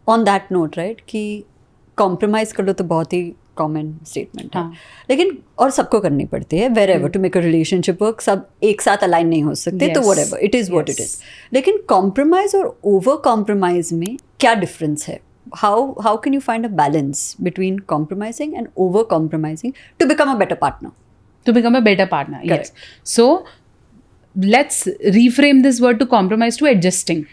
On that note right कि compromise कर लो तो बहुत ही कॉमन स्टेटमेंट है, लेकिन और सबको करनी पड़ती है wherever to make a relationship work. सब एक साथ अलाइन नहीं हो सकते, तो whatever it is what it is. लेकिन कॉम्प्रोमाइज और ओवर कॉम्प्रोमाइज में क्या डिफरेंस है? How can you find a balance between compromising and over compromising to become a better partner? To become a better partner. Correct. Yes. So let's reframe this word to compromise to adjusting.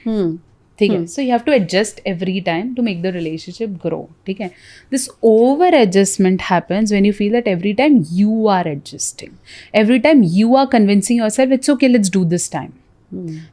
ठीक है. So you have to adjust every time to make the relationship grow. ठीक है. This over adjustment happens when you feel that every time you are adjusting, every time you are convincing yourself it's okay, let's do this time,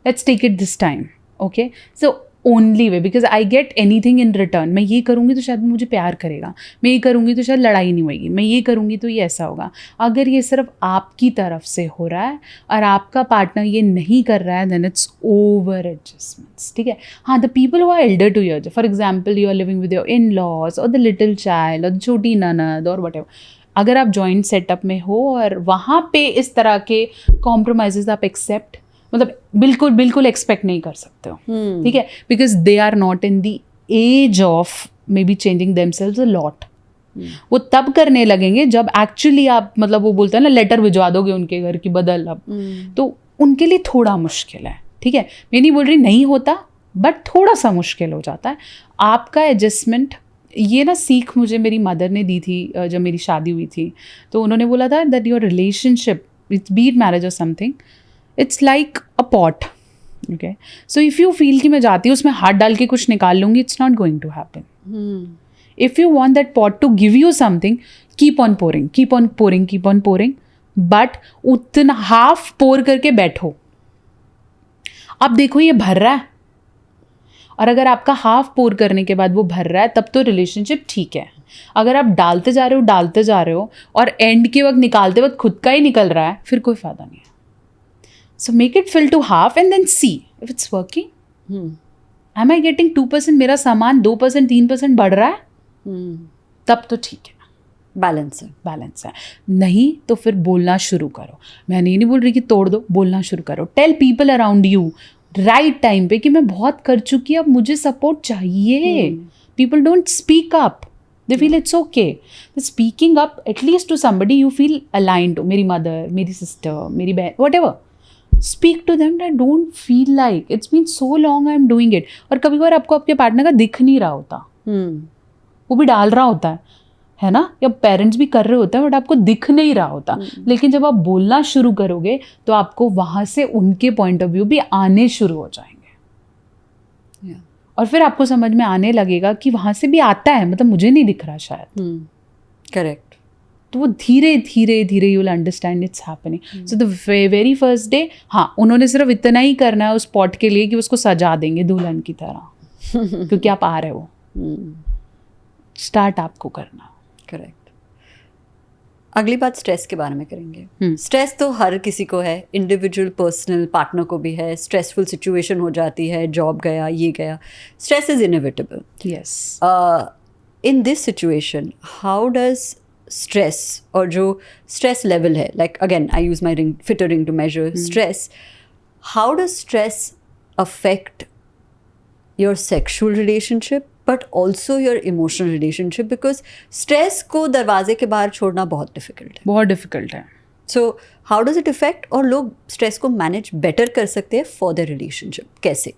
let's take it this time. Okay. So only way, because I get anything in return. मैं ये करूँगी तो शायद मुझे प्यार करेगा, मैं ये करूँगी तो शायद लड़ाई नहीं होगी, मैं ये करूँगी तो ये ऐसा होगा. अगर ये सिर्फ आपकी तरफ से हो रहा है और आपका पार्टनर ये नहीं कर रहा है, देन इट्स ओवर एडजस्टमेंट्स. ठीक है. हाँ, the people who are elder to your, for example you are living with your in laws और द लिटिल चाइल्ड और द छोटी ननद और वट एवर. अगर आप जॉइंट सेटअप में हो और वहाँ पे इस तरह के कॉम्प्रोमाइजेज आप एक्सेप्ट, मतलब बिल्कुल बिल्कुल एक्सपेक्ट नहीं कर सकते हो. ठीक है. Because they are not in the age of maybe changing themselves a lot. वो तब करने लगेंगे जब एक्चुअली आप, मतलब वो बोलते हैं ना, लेटर भिजवा दोगे उनके घर की बदल अब, तो उनके लिए थोड़ा मुश्किल है. ठीक है. मैं नहीं बोल रही नहीं होता, बट थोड़ा सा मुश्किल हो जाता है. आपका एडजस्टमेंट, ये ना सीख मुझे मेरी मदर ने दी थी जब मेरी शादी हुई थी. तो उन्होंने बोला था that your relationship, it's be it marriage और something, it's like a pot. Okay. So if you feel कि मैं जाती हूँ उसमें हाथ डाल के कुछ निकाल लूँगी, it's not going to happen. If you want that pot to give you something, keep on pouring, keep on pouring, keep on pouring, but उतना हाफ पोर करके बैठो. अब देखो ये भर रहा है, और अगर आपका हाफ पोर करने के बाद वो भर रहा है, तब तो रिलेशनशिप ठीक है. अगर आप डालते जा रहे हो और एंड के वक्त निकालते वक्त खुद का ही निकल रहा है, फिर कोई फायदा नहीं है. So make it fill to half and then see if it's working. Am I getting 2%? मेरा सामान 2%, 3% बढ़ रहा है, तब तो ठीक है, बैलेंस है. नहीं तो फिर बोलना शुरू करो. मैं नहीं बोल रही कि तोड़ दो, बोलना शुरू करो. Tell people around you right time पे कि मैं बहुत कर चुकी, अब मुझे सपोर्ट चाहिए. People don't speak up. They feel it's okay. The speaking up at least to somebody you feel aligned to. मेरी मदर, मेरी सिस्टर, मेरी बहन, whatever. Speak to them that don't feel like it's been so long I'm doing it. और कभी कभार आपको आपके partner का दिख नहीं रहा होता, वो भी डाल रहा होता है ना, या पेरेंट्स भी कर रहे होते हैं, बट आपको दिख नहीं रहा होता. लेकिन जब आप बोलना शुरू करोगे तो आपको वहाँ से उनके पॉइंट ऑफ व्यू भी आने शुरू हो जाएंगे. और फिर आपको समझ में आने लगेगा कि वहाँ से भी आता है, मतलब मुझे नहीं दिख रहा शायद. करेक्ट. तो वो धीरे धीरे you will understand it's happening. So the very first day, हाँ, उन्होंने सिर्फ इतना ही करना है उस पॉट के लिए कि उसको सजा देंगे दुल्हन की तरह, क्योंकि आप आ रहे हो. स्टार्ट आपको करना. करेक्ट. अगली बात स्ट्रेस के बारे में करेंगे. स्ट्रेस तो हर किसी को है, इंडिविजुअल, पर्सनल, पार्टनर को भी है. स्ट्रेसफुल सिचुएशन हो जाती है, जॉब गया, ये गया. Stress is inevitable. Yes. In this situation how does stress, और जो stress level है, like again I use my fitter ring to measure stress, how does stress affect your sexual relationship but also your emotional relationship, because stress को दरवाजे के बाहर छोड़ना बहुत difficult है. So how does it affect, और लोग stress को manage better कर सकते हैं for their relationship, कैसे?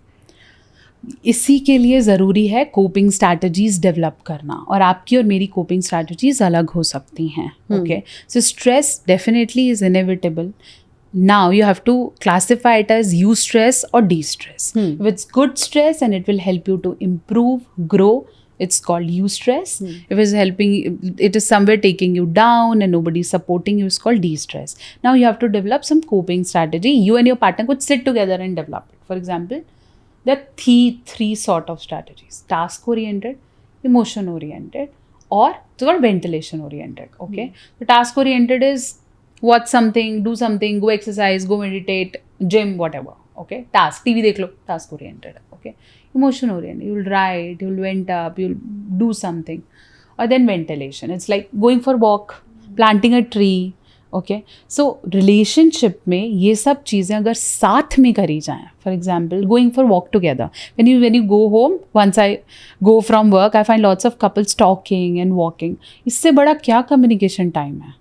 इसी के लिए ज़रूरी है कोपिंग स्ट्रैटेजीज डेवलप करना, और आपकी और मेरी कोपिंग स्ट्रैटेजीज अलग हो सकती हैं. Okay. So stress definitely is inevitable. Now you have to classify it as you stress और distress. If it's good stress and it will help you to improve, grow, it's called eustress. If it's helping, it is somewhere taking you down and nobody is supporting you, it's called de-stress. Now you have to develop some coping strategy. You and your partner could sit together and develop it. For example, there are three sort of strategies: task oriented, emotion oriented, or it's called ventilation oriented. Okay. The task oriented is watch something, do something, go exercise, go meditate, gym, whatever. Okay. Task, TV dekh lo, task oriented. Okay. Emotion oriented, you'll write, you'll vent up, you'll do something. Or then ventilation, it's like going for a walk, planting a tree, okay. So relationship में ये सब चीज़ें अगर साथ में करी जाएं, for example going for walk together, when you go home, once I go from work, I find lots of couples talking and walking. इससे बड़ा क्या कम्युनिकेशन टाइम है?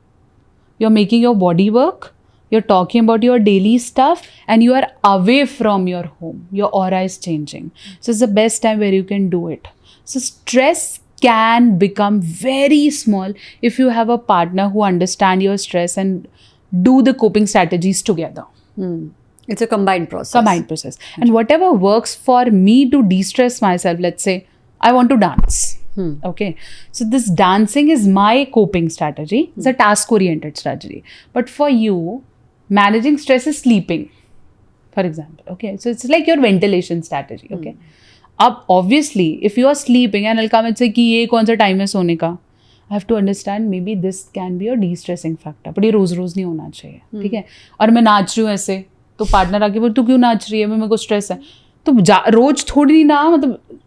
You're making your body work, you're talking about your daily stuff, and you are away from your home. Your aura is changing. So it's the best time where you can do it. So stress can become very small if you have a partner who understand your stress and do the coping strategies together. It's a combined process. Combined process. And whatever works for me to de-stress myself, let's say I want to dance. Okay, so this dancing is my coping strategy. It's a task-oriented strategy. But for you, managing stress is sleeping, for example. Okay, so it's like your ventilation strategy. Okay, अब obviously if you are sleeping and I'll come and say कि ये कौन सा time है सोने का, I have to understand maybe this can be a de-stressing factor. but ये रोज रोज नहीं होना चाहिए. ठीक है. और मैं नाच रही हूँ ऐसे, तो पार्टनर आके बोल तू क्यों नाच रही है, मेरे को स्ट्रेस है. तो रोज थोड़ी ना, मतलब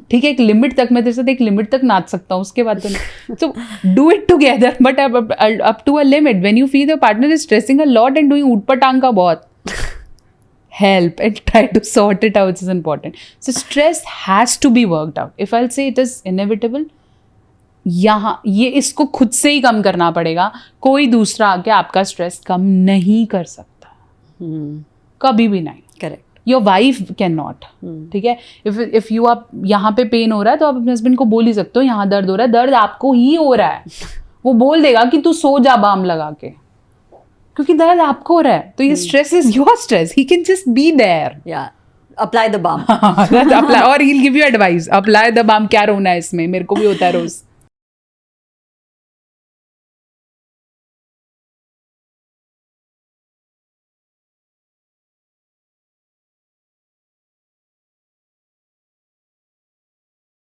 ठीक है एक लिमिट तक मैं तेरे साथ एक लिमिट तक नाच सकता हूँ, उसके बाद तो नहीं. तो do it together but up to a limit. When you feel your partner is stressing a lot and doing ऊट पटांग का बहुत, help and try to sort it out, which is important. So stress has to be worked out. If I'll say it is inevitable, यहाँ ये इसको खुद से ही कम करना पड़ेगा. कोई दूसरा आके आपका स्ट्रेस कम नहीं कर सकता. कभी भी नहीं. Correct. Your wife can not. ठीक है. इफ यू आप यहाँ पे पेन हो रहा है तो आप अपने हस्बैंड को बोल ही सकते हो यहाँ दर्द हो रहा है, दर्द आपको ही हो रहा है. वो बोल देगा कि तू सो जा बाम लगा के, क्योंकि दर्द आपको हो रहा है. तो ये stress is your stress. He can just be there. Yeah. Apply the balm. Apply, और he will give you advice. Apply the balm. क्या रोना है इसमें, मेरे को भी होता है रोज.